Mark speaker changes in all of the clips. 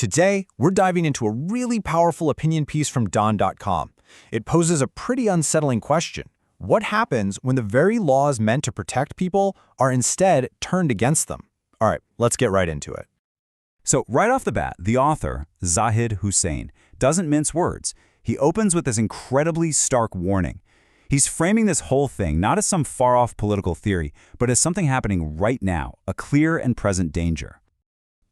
Speaker 1: Today, we're diving into a really powerful opinion piece from Don.com. It poses a pretty unsettling question. What happens when the very laws meant to protect people are instead turned against them? All right, let's get right into it.
Speaker 2: So right off the bat, the author, Zahid Hussain, doesn't mince words. He opens with this incredibly stark warning. He's framing this whole thing not as some far-off political theory, but as something happening right now, a clear and present danger.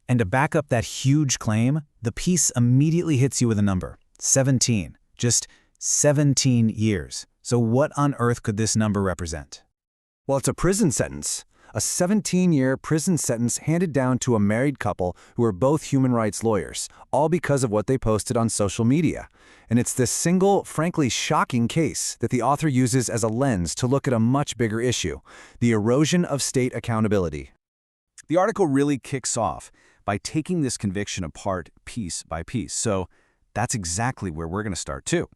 Speaker 3: And to back up that huge claim, the piece immediately hits you with a number, 17. Just 17 years. So what on earth could this number represent?
Speaker 4: Well, it's a prison sentence. A 17-year prison sentence handed down to a married couple who are both human rights lawyers, all because of what they posted on social media. And it's this single, frankly shocking case that the author uses as a lens to look at a much bigger issue, the erosion of state accountability.
Speaker 2: The article really kicks off by taking this conviction apart piece by piece. So that's exactly where we're going to start too.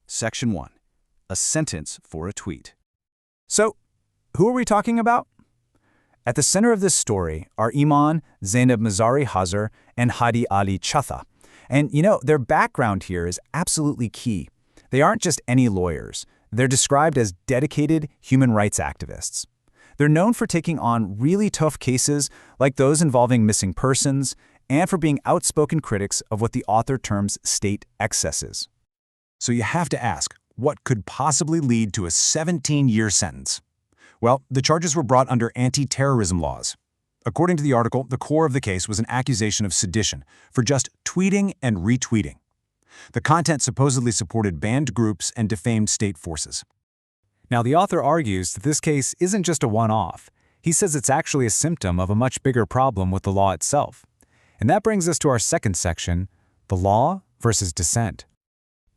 Speaker 2: Section 1. A sentence for a tweet.
Speaker 3: So, who are we talking about? At the center of this story are Imaan, Zainab Mazari-Hazir, and Hadi Ali Chattha. And their background here is absolutely key. They aren't just any lawyers. They're described as dedicated human rights activists. They're known for taking on really tough cases like those involving missing persons and for being outspoken critics of what the author terms state excesses.
Speaker 1: So you have to ask, what could possibly lead to a 17-year sentence? Well, the charges were brought under anti-terrorism laws. According to the article, the core of the case was an accusation of sedition for just tweeting and retweeting. The content supposedly supported banned groups and defamed state forces.
Speaker 3: Now, the author argues that this case isn't just a one-off. He says it's actually a symptom of a much bigger problem with the law itself. And that brings us to our second section, the law versus dissent.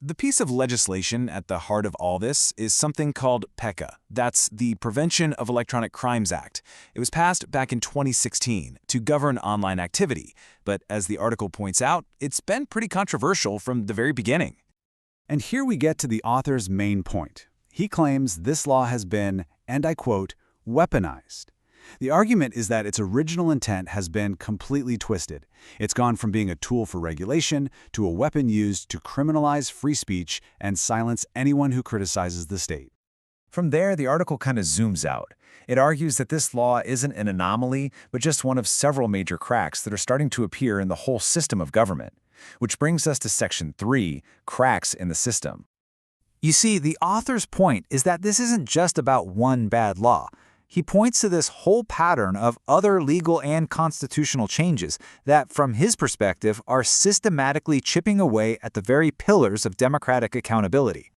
Speaker 1: The piece of legislation at the heart of all this is something called PECA. That's the Prevention of Electronic Crimes Act. It was passed back in 2016 to govern online activity, but as the article points out, it's been pretty controversial from the very beginning.
Speaker 3: And here we get to the author's main point. He claims this law has been, and I quote, weaponized. The argument is that its original intent has been completely twisted. It's gone from being a tool for regulation to a weapon used to criminalize free speech and silence anyone who criticizes the state.
Speaker 5: From there, the article kind of zooms out. It argues that this law isn't an anomaly, but just one of several major cracks that are starting to appear in the whole system of government. Which brings us to Section 3, cracks in the system.
Speaker 3: You see, the author's point is that this isn't just about one bad law. He points to this whole pattern of other legal and constitutional changes that, from his perspective, are systematically chipping away at the very pillars of democratic accountability.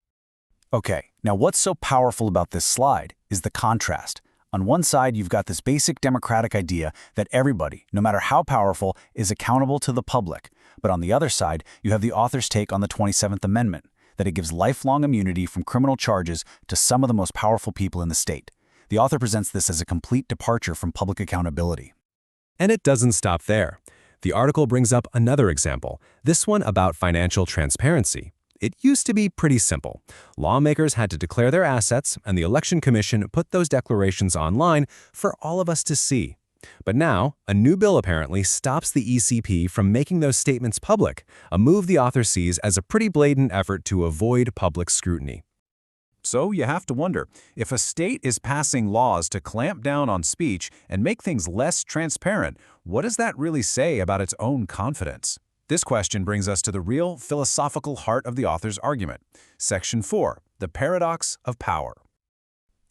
Speaker 2: Okay, now what's so powerful about this slide is the contrast. On one side, you've got this basic democratic idea that everybody, no matter how powerful, is accountable to the public. But on the other side, you have the author's take on the 27th Amendment, that it gives lifelong immunity from criminal charges to some of the most powerful people in the state. The author presents this as a complete departure from public accountability.
Speaker 6: And it doesn't stop there. The article brings up another example, this one about financial transparency. It used to be pretty simple. Lawmakers had to declare their assets, and the Election Commission put those declarations online for all of us to see. But now, a new bill apparently stops the ECP from making those statements public, a move the author sees as a pretty blatant effort to avoid public scrutiny.
Speaker 1: So you have to wonder, if a state is passing laws to clamp down on speech and make things less transparent, what does that really say about its own confidence? This question brings us to the real philosophical heart of the author's argument. Section 4, the paradox of power.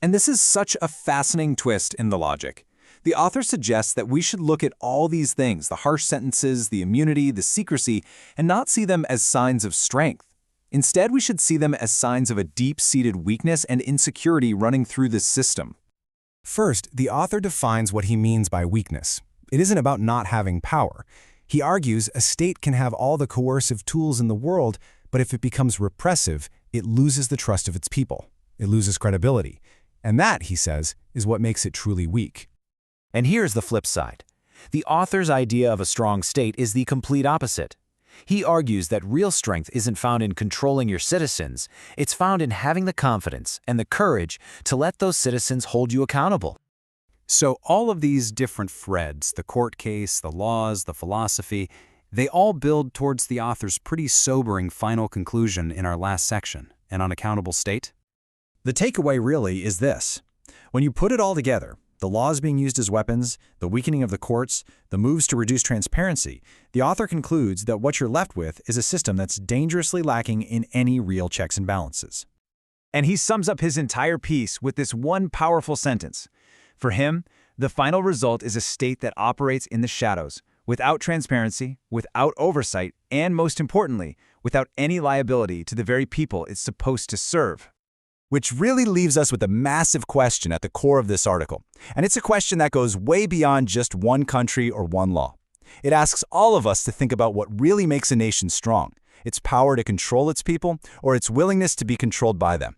Speaker 1: And this is such a fascinating twist in the logic. The author suggests that we should look at all these things, the harsh sentences, the immunity, the secrecy, and not see them as signs of strength. Instead, we should see them as signs of a deep-seated weakness and insecurity running through this system.
Speaker 6: First, the author defines what he means by weakness. It isn't about not having power. He argues a state can have all the coercive tools in the world, but if it becomes repressive, it loses the trust of its people. It loses credibility. And that, he says, is what makes it truly weak.
Speaker 5: And here's the flip side. The author's idea of a strong state is the complete opposite. He argues that real strength isn't found in controlling your citizens, it's found in having the confidence and the courage to let those citizens hold you accountable.
Speaker 2: So all of these different threads, the court case, the laws, the philosophy, They all build towards the author's pretty sobering final conclusion in our last section, an unaccountable state.
Speaker 3: The takeaway really is this. When you put it all together, the laws being used as weapons, the weakening of the courts, the moves to reduce transparency, the author concludes that what you're left with is a system that's dangerously lacking in any real checks and balances. And he sums up his entire piece with this one powerful sentence. For him, the final result is a state that operates in the shadows, without transparency, without oversight, and most importantly, without any liability to the very people it's supposed to serve. Which really leaves us with a massive question at the core of this article. And it's a question that goes way beyond just one country or one law. It asks all of us to think about what really makes a nation strong, its power to control its people, or its willingness to be controlled by them.